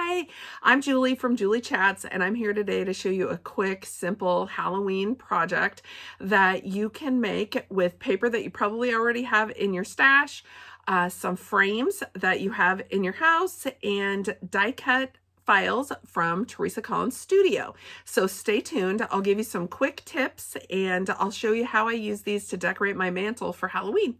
Hi, I'm Julie from Julie Chats, and I'm here today to show you a quick, simple Halloween project that you can make with paper that you probably already have in your stash, some frames that you have in your house, and die cut files from Teresa Collins Studio. So stay tuned. I'll give you some quick tips and I'll show you how I use these to decorate my mantle for Halloween.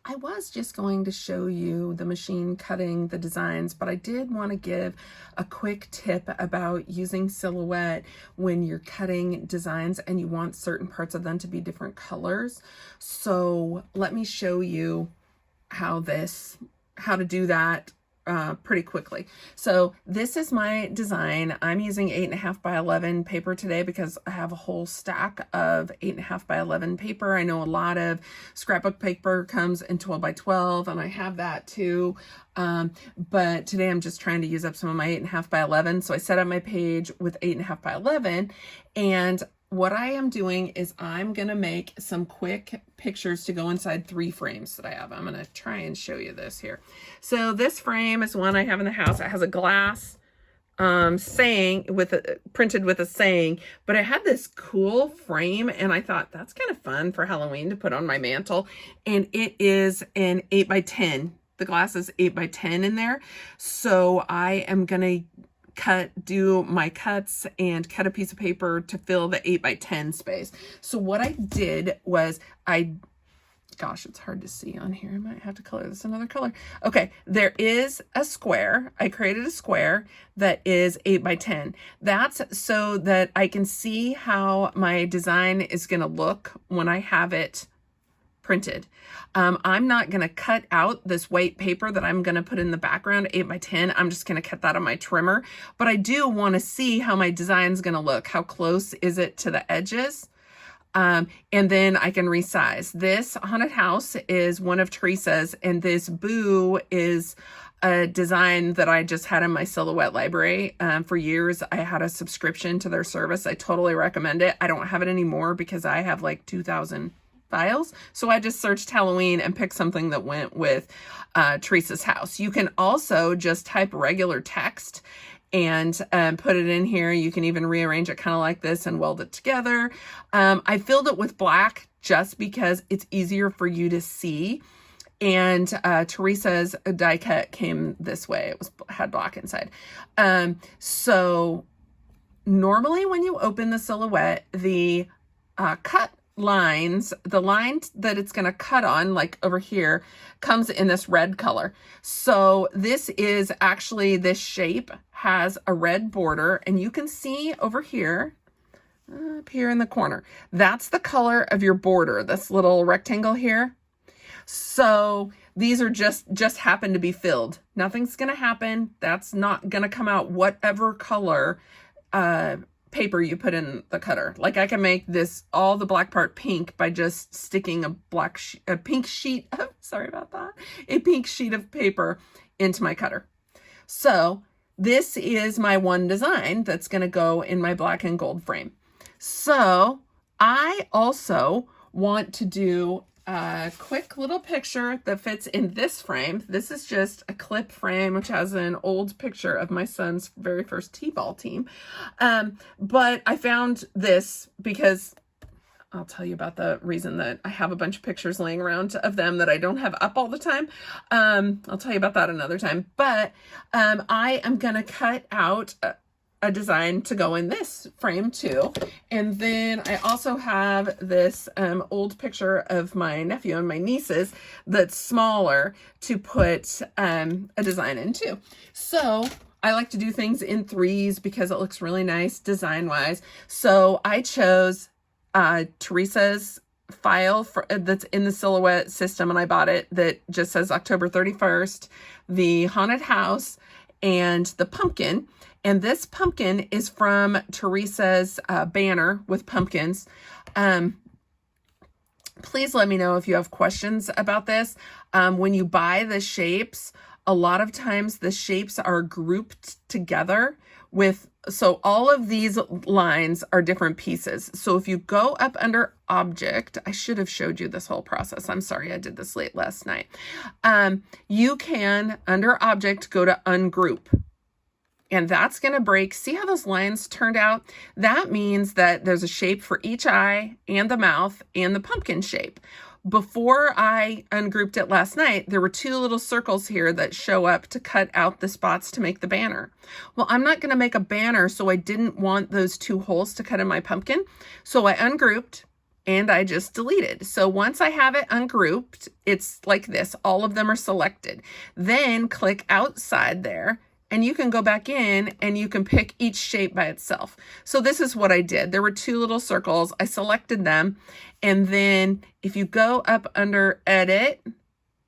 I was just going to show you the machine cutting the designs, but I did want to give a quick tip about using Silhouette when you're cutting designs and you want certain parts of them to be different colors. So let me show you how to do that pretty quickly. So this is my design. I'm using 8.5 by 11 paper today because I have a whole stack of 8.5 by 11 paper. I know a lot of scrapbook paper comes in 12 by 12 and I have that too. But today I'm just trying to use up some of my 8.5 by 11. So I set up my page with 8.5 by 11, and what I am doing is I'm going to make some quick pictures to go inside 3 frames that I have. I'm going to try and show you this here. So this frame is one I have in the house. It has a glass saying printed with a saying, but I had this cool frame and I thought that's kind of fun for Halloween to put on my mantle. And it is an 8 by 10. The glass is 8 by 10 in there. So I am going to do my cuts and cut a piece of paper to fill the 8 by 10 space. So what I did was gosh, it's hard to see on here. I might have to color this another color. Okay, there is a square. I created a square that is 8 by 10. That's so that I can see how my design is going to look when I have it printed. I'm not going to cut out this white paper that I'm going to put in the background, 8 by 10. I'm just going to cut that on my trimmer, but I do want to see how my design is going to look. How close is it to the edges? And then I can resize. This haunted house is one of Teresa's, and this boo is a design that I just had in my Silhouette library. For years, I had a subscription to their service. I totally recommend it. I don't have it anymore because I have like 2,000 files. So I just searched Halloween and picked something that went with Teresa's house. You can also just type regular text and put it in here. You can even rearrange it kind of like this and weld it together. I filled it with black just because it's easier for you to see. And Teresa's die cut came this way. It had black inside. So normally when you open the Silhouette, the cut lines, the line that it's going to cut on, like over here, comes in this red color. So this is actually, this shape has a red border, and you can see over here, up here in the corner, that's the color of your border, this little rectangle here. So these are just happen to be filled. Nothing's going to happen. That's not going to come out whatever color paper you put in the cutter. Like I can make this, all the black part pink by just sticking a pink sheet of, sorry about that, a pink sheet of paper into my cutter. So this is my one design that's going to go in my black and gold frame. So I also want to do a quick little picture that fits in this frame. This is just a clip frame, which has an old picture of my son's very first t-ball team. But I found this because I'll tell you about the reason that I have a bunch of pictures laying around of them that I don't have up all the time. I'll tell you about that another time. But I am going to cut out a design to go in this frame too. And then I also have this old picture of my nephew and my nieces that's smaller to put a design in too. So I like to do things in 3s because it looks really nice design wise. So I chose Teresa's file that's in the Silhouette system, and I bought it, that just says October 31st, the haunted house, and the pumpkin. And this pumpkin is from Teresa's banner with pumpkins. Please let me know if you have questions about this. When you buy the shapes, a lot of times the shapes are grouped together with, so all of these lines are different pieces. So if you go up under object, I should have showed you this whole process. I'm sorry, I did this late last night. You can, under object, go to ungroup. and that's going to break. See how those lines turned out? That means that there's a shape for each eye and the mouth and the pumpkin shape. Before I ungrouped it last night, there were 2 little circles here that show up to cut out the spots to make the banner. Well, I'm not going to make a banner, so I didn't want those 2 holes to cut in my pumpkin. So I ungrouped and I just deleted. So once I have it ungrouped, it's like this. All of them are selected. Then click outside there, and you can go back in and you can pick each shape by itself. So this is what I did. There were 2 little circles. I selected them. And then if you go up under edit,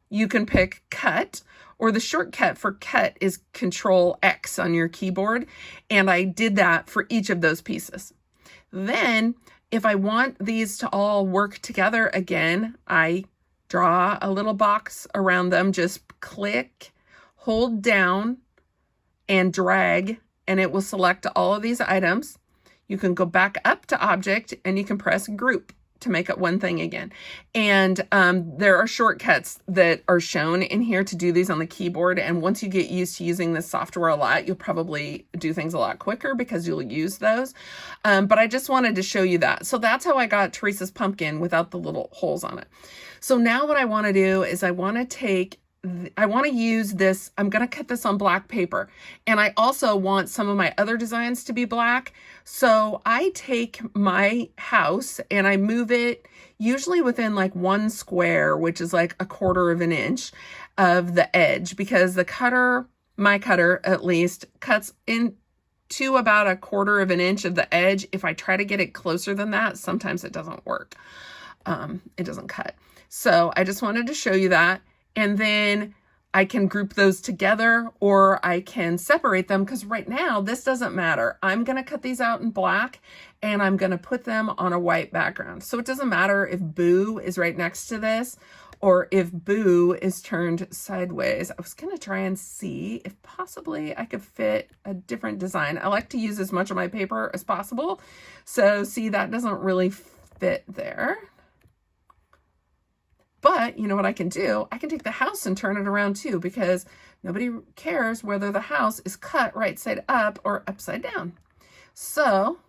you can pick cut, or the shortcut for cut is Control X on your keyboard. And I did that for each of those pieces. Then if I want these to all work together again, I draw a little box around them. Just click, hold down, and drag, and it will select all of these items. You can go back up to object and you can press group to make it one thing again. And there are shortcuts that are shown in here to do these on the keyboard. And once you get used to using this software a lot, you'll probably do things a lot quicker because you'll use those. But I just wanted to show you that. So that's how I got Teresa's pumpkin without the little holes on it. So now what I want to do is I want to use this. I'm going to cut this on black paper, and I also want some of my other designs to be black. So I take my house and I move it usually within like 1 square, which is like 1/4 of an inch of the edge, because the cutter, my cutter at least, cuts into about 1/4 of an inch of the edge. If I try to get it closer than that, sometimes it doesn't work. It doesn't cut. So I just wanted to show you that. And then I can group those together, or I can separate them, because right now this doesn't matter. I'm going to cut these out in black and I'm going to put them on a white background. So it doesn't matter if Boo is right next to this or if Boo is turned sideways. I was going to try and see if possibly I could fit a different design. I like to use as much of my paper as possible. So see, that doesn't really fit there. But you know what I can do? I can take the house and turn it around too, because nobody cares whether the house is cut right side up or upside down. So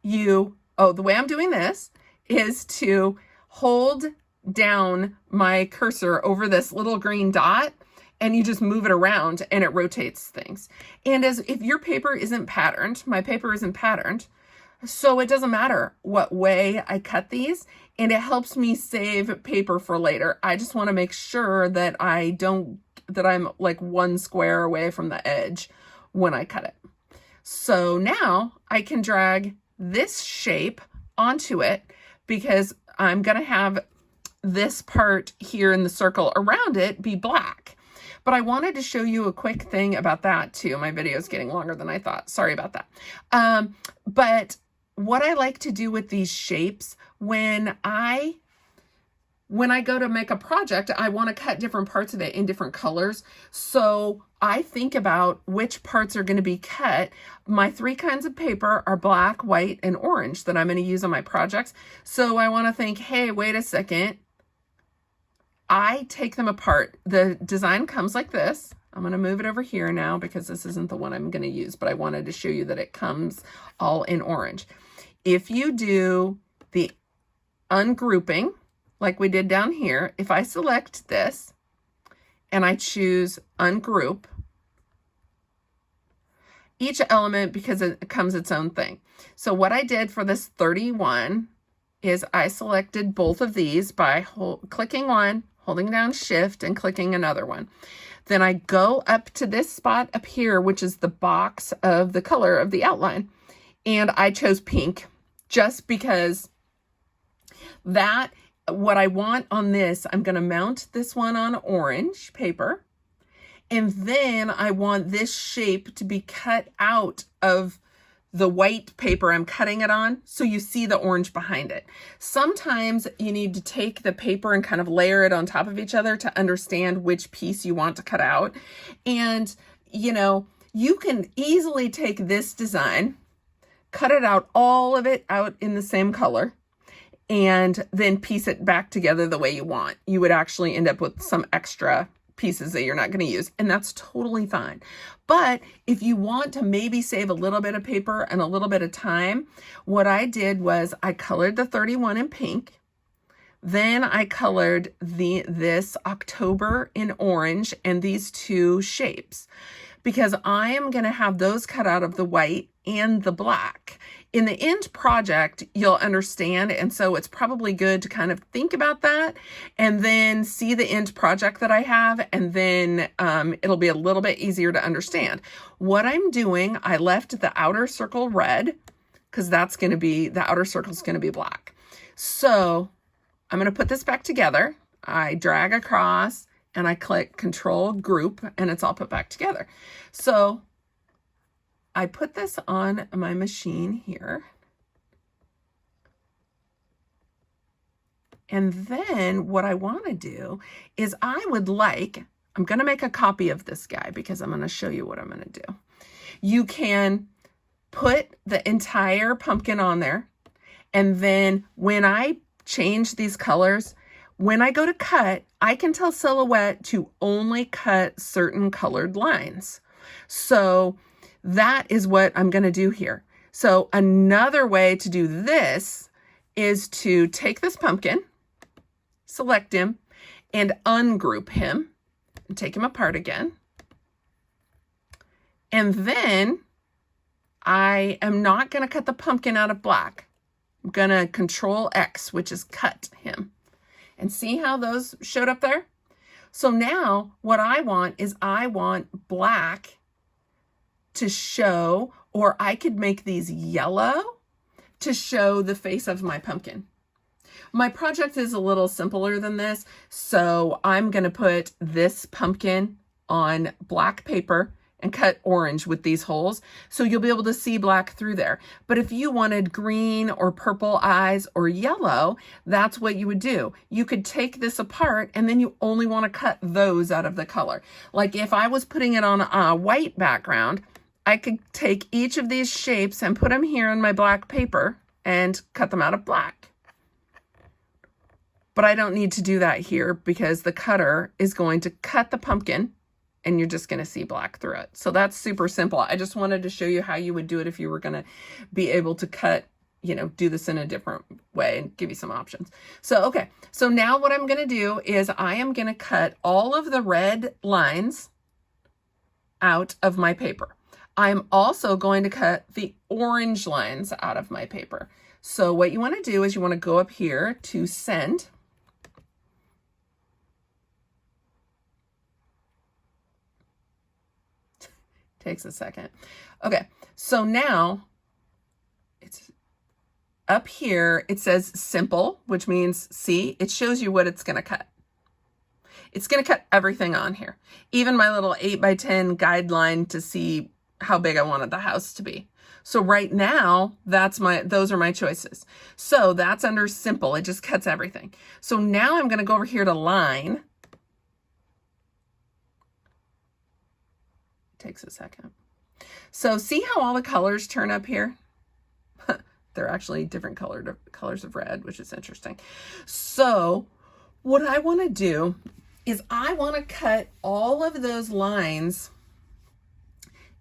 the way I'm doing this is to hold down my cursor over this little green dot, and you just move it around and it rotates things. And if your paper isn't patterned, my paper isn't patterned, so it doesn't matter what way I cut these, and it helps me save paper for later. I just want to make sure that I'm like 1 square away from the edge when I cut it. So now I can drag this shape onto it, because I'm going to have this part here in the circle around it be black. But I wanted to show you a quick thing about that too. My video is getting longer than I thought. Sorry about that. But what I like to do with these shapes, when I go to make a project, I want to cut different parts of it in different colors. So I think about which parts are going to be cut. My 3 kinds of paper are black, white, and orange that I'm going to use on my projects. So I want to think, hey, wait a second. I take them apart. The design comes like this. I'm going to move it over here now because this isn't the one I'm going to use, but I wanted to show you that it comes all in orange. If you do the ungrouping, like we did down here, if I select this and I choose ungroup, each element, because it comes its own thing. So what I did for this 31 is I selected both of these by clicking one, holding down shift, and clicking another one. Then I go up to this spot up here, which is the box of the color of the outline. And I chose pink just because what I want on this, I'm going to mount this one on orange paper. And then I want this shape to be cut out of the white paper I'm cutting it on, so you see the orange behind it. Sometimes you need to take the paper and kind of layer it on top of each other to understand which piece you want to cut out. And, you can easily take this design, cut it out, all of it out in the same color, and then piece it back together the way you want. You would actually end up with some extra pieces that you're not going to use, and that's totally fine. But if you want to maybe save a little bit of paper and a little bit of time, what I did was I colored the 31 in pink. Then I colored this October in orange and these two shapes, because I am going to have those cut out of the white and the black. In the end project, you'll understand, and so it's probably good to kind of think about that and then see the end project that I have, and then it'll be a little bit easier to understand. What I'm doing, I left the outer circle red because that's going to be, the outer circle is going to be black. So I'm going to put this back together. I drag across and I click Control Group and it's all put back together. So I put this on my machine here. And then what I want to do is I'm going to make a copy of this guy because I'm going to show you what I'm going to do. You can put the entire pumpkin on there. And then when I change these colors, when I go to cut, I can tell Silhouette to only cut certain colored lines. So that is what I'm going to do here. So another way to do this is to take this pumpkin, select him, and ungroup him, and take him apart again. And then I am not going to cut the pumpkin out of black. I'm going to Control X, which is cut him. And see how those showed up there? So now what I want is I want black to show, or I could make these yellow to show the face of my pumpkin. My project is a little simpler than this, so I'm going to put this pumpkin on black paper and cut orange with these holes, so you'll be able to see black through there. But if you wanted green or purple eyes or yellow, that's what you would do. You could take this apart and then you only want to cut those out of the color. Like if I was putting it on a white background, I could take each of these shapes and put them here on my black paper and cut them out of black. But I don't need to do that here because the cutter is going to cut the pumpkin and you're just going to see black through it. So that's super simple. I just wanted to show you how you would do it if you were going to be able to cut, do this in a different way and give you some options. So, okay. So now what I'm going to do is I am going to cut all of the red lines out of my paper. I'm also going to cut the orange lines out of my paper. So what you want to do is you want to go up here to Send. Takes a second. Okay, so now it's up here. It says simple, which means, see, it shows you what it's going to cut. It's going to cut everything on here, even my little 8x10 guideline to see how big I wanted the house to be. So right now, those are my choices. So that's under simple. It just cuts everything. So now I'm going to go over here to line. Takes a second. So see how all the colors turn up here? They're actually different colors of red, which is interesting. So what I want to do is I want to cut all of those lines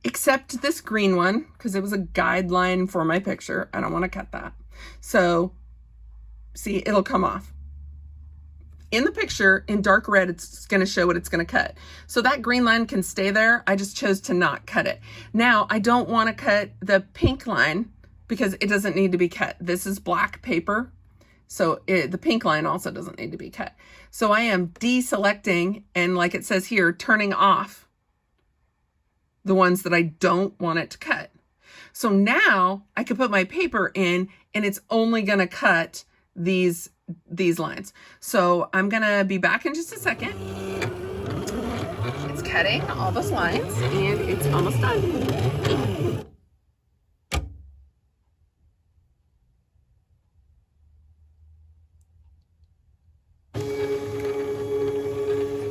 except this green one because it was a guideline for my picture. I don't want to cut that. So see, it'll come off. In the picture, in dark red, it's going to show what it's going to cut. So that green line can stay there. I just chose to not cut it. Now, I don't want to cut the pink line because it doesn't need to be cut. This is black paper, so the pink line also doesn't need to be cut. So I am deselecting and, like it says here, turning off the ones that I don't want it to cut. So now I can put my paper in and it's only going to cut these lines. So I'm gonna be back in just a second. It's cutting all those lines and it's almost done.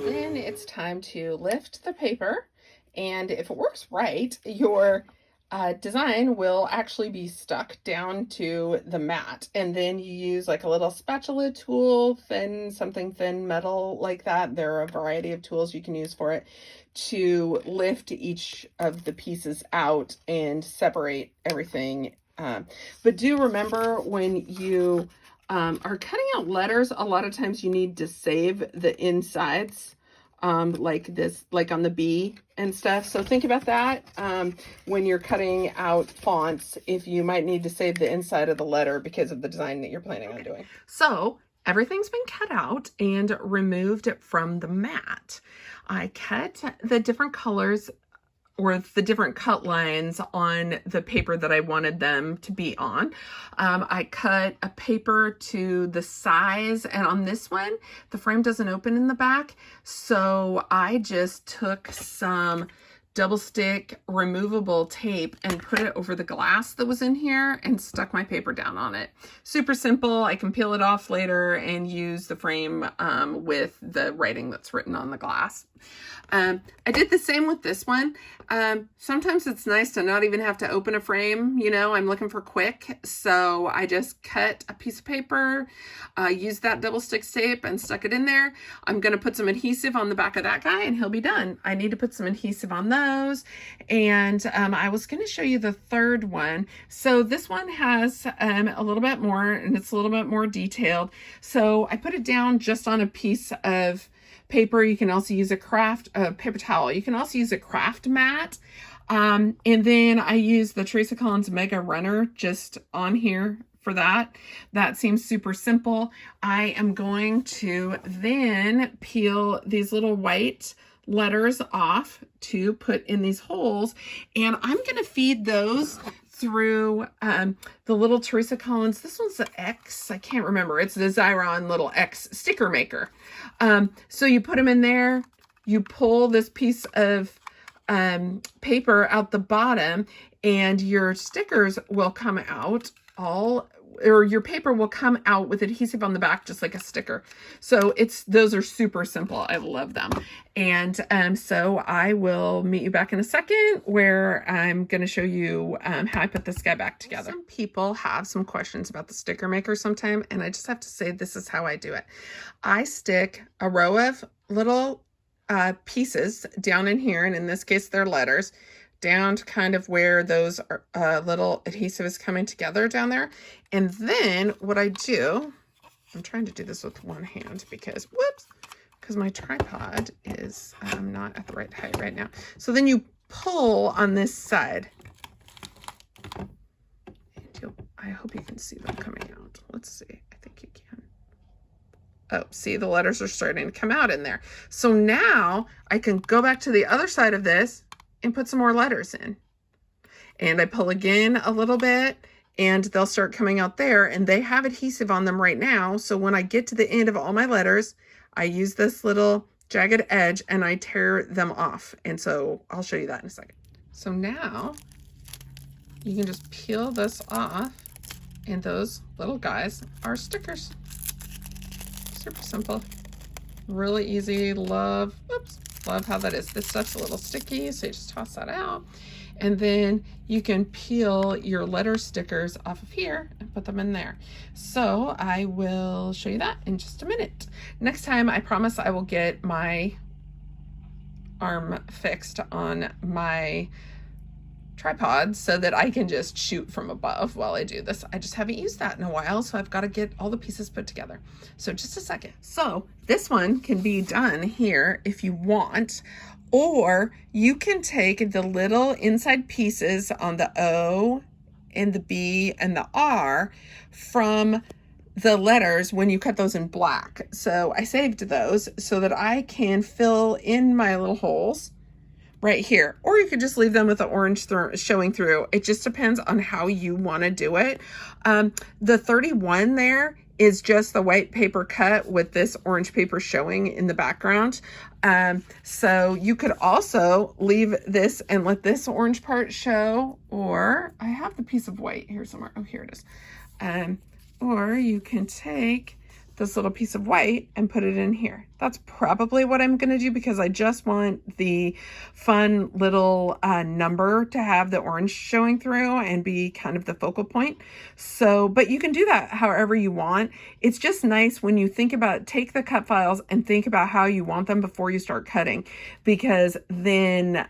Then it's time to lift the paper, and if it works right, your design will actually be stuck down to the mat, and then you use like a little spatula tool, something thin metal like that. There are a variety of tools you can use for it to lift each of the pieces out and separate everything. But do remember, when you are cutting out letters, a lot of times you need to save the insides, like this, like on the B and stuff. So think about that when you're cutting out fonts, if you might need to save the inside of the letter because of the design that you're planning on doing. So everything's been cut out and removed from the mat. I cut the different colors or the different cut lines on the paper that I wanted them to be on. I cut a paper to the size, and on this one, the frame doesn't open in the back. So I just took some double stick removable tape and put it over the glass that was in here and stuck my paper down on it. Super simple. I can peel it off later and use the frame with the writing that's written on the glass. I did the same with this one. Sometimes it's nice to not even have to open a frame. You know, I'm looking for quick. So I just cut a piece of paper, used that double stick tape and stuck it in there. I'm going to put some adhesive on the back of that guy and he'll be done. I need to put some adhesive on those. And I was going to show you the third one. So this one has a little bit more, and it's a little bit more detailed. So I put it down just on a piece of paper. You can also use a paper towel. You can also use a craft mat. And then I use the Teresa Collins Mega Runner just on here for that. That seems super simple. I am going to then peel these little white letters off to put in these holes, and I'm going to feed those through the little Teresa Collins. This one's the X. I can't remember. It's the Xyron little X sticker maker. So you put them in there. You pull this piece of paper out the bottom, and your stickers will come out or your paper will come out with adhesive on the back, just like a sticker. So those are super simple. I love them. And so I will meet you back in a second where I'm going to show you how I put this guy back together. Some people have some questions about the sticker maker sometime, and I just have to say this is how I do it. I stick a row of little pieces down in here, and in this case they're letters, down to kind of where those little adhesive is coming together down there. And then what I do, I'm trying to do this with one hand because my tripod is not at the right height right now. So then you pull on this side. And I hope you can see them coming out. Let's see. I think you can. Oh, see, the letters are starting to come out in there. So now I can go back to the other side of this and put some more letters in. And I pull again a little bit, and they'll start coming out there, and they have adhesive on them right now. So when I get to the end of all my letters, I use this little jagged edge and I tear them off. And so I'll show you that in a second. So now you can just peel this off, and those little guys are stickers. Super simple, really easy. Love how that is. This stuff's a little sticky, so you just toss that out. And then you can peel your letter stickers off of here and put them in there. So I will show you that in just a minute. Next time, I promise I will get my arm fixed on my tripod so that I can just shoot from above while I do this. I just haven't used that in a while, so I've got to get all the pieces put together. So just a second. So this one can be done here if you want, or you can take the little inside pieces on the O and the B and the R from the letters when you cut those in black. So I saved those so that I can fill in my little holes right here, or you could just leave them with the orange showing through. It just depends on how you want to do it. The 31 there is just the white paper cut with this orange paper showing in the background. So you could also leave this and let this orange part show, or I have the piece of white here somewhere. Oh, here it is. Or you can take this little piece of white and put it in here. That's probably what I'm going to do because I just want the fun little number to have the orange showing through and be kind of the focal point. So, but you can do that however you want. It's just nice when you think about, take the cut files and think about how you want them before you start cutting, because then,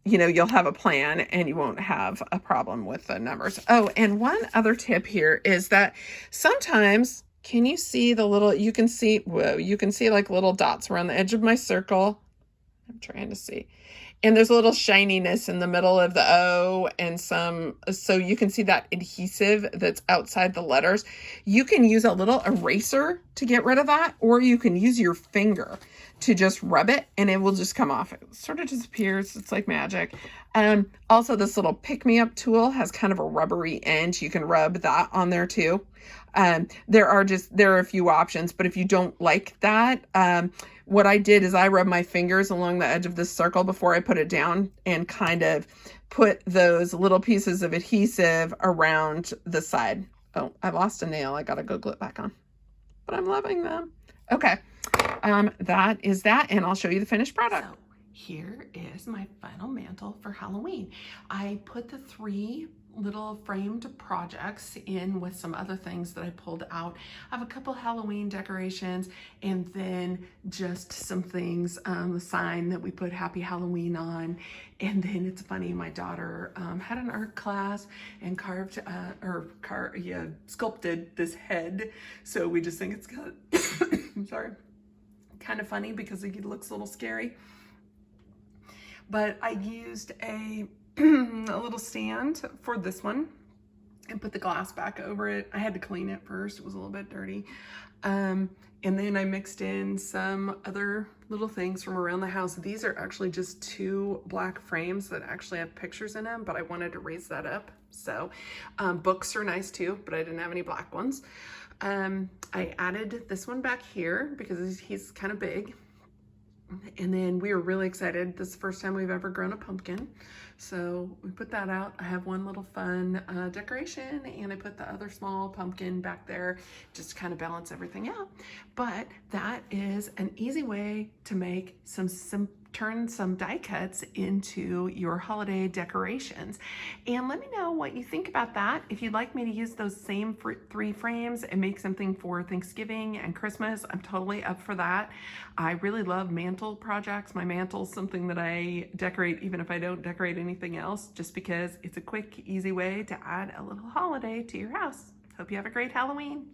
you know, you'll have a plan and you won't have a problem with the numbers. Oh, and one other tip here is that sometimes, can you see the little, you can see, whoa, you can see like little dots around the edge of my circle. I'm trying to see. And there's a little shininess in the middle of the O and some, so you can see that adhesive that's outside the letters. You can use a little eraser to get rid of that, or you can use your finger to just rub it and it will just come off. It sort of disappears. It's like magic. Also, this little pick-me-up tool has kind of a rubbery end. You can rub that on there too. There are a few options, but if you don't like that, what I did is I rubbed my fingers along the edge of this circle before I put it down and kind of put those little pieces of adhesive around the side. Oh, I lost a nail. I got to go glue it back on, but I'm loving them. Okay. That is that, and I'll show you the finished product. So here is my final mantle for Halloween. I put the 3 little framed projects in with some other things that I pulled out. I have a couple Halloween decorations and then just some things, the sign that we put Happy Halloween on. And then it's funny, my daughter had an art class and sculpted this head. So we just think it's got, I'm sorry, kind of funny because it looks a little scary. But I used a little stand for this one and put the glass back over it. I had to clean it first. It was a little bit dirty. And then I mixed in some other little things from around the house. These are actually just 2 black frames that actually have pictures in them, but I wanted to raise that up. So books are nice too, but I didn't have any black ones. I added this one back here because he's kind of big. And then we were really excited. This is the first time we've ever grown a pumpkin. So we put that out. I have one little fun decoration, and I put the other small pumpkin back there just to kind of balance everything out. But that is an easy way to make turn some die cuts into your holiday decorations. And let me know what you think about that. If you'd like me to use those same 3 frames and make something for Thanksgiving and Christmas, I'm totally up for that. I really love mantle projects. My mantle's something that I decorate even if I don't decorate anything else, just because it's a quick, easy way to add a little holiday to your house. Hope you have a great Halloween.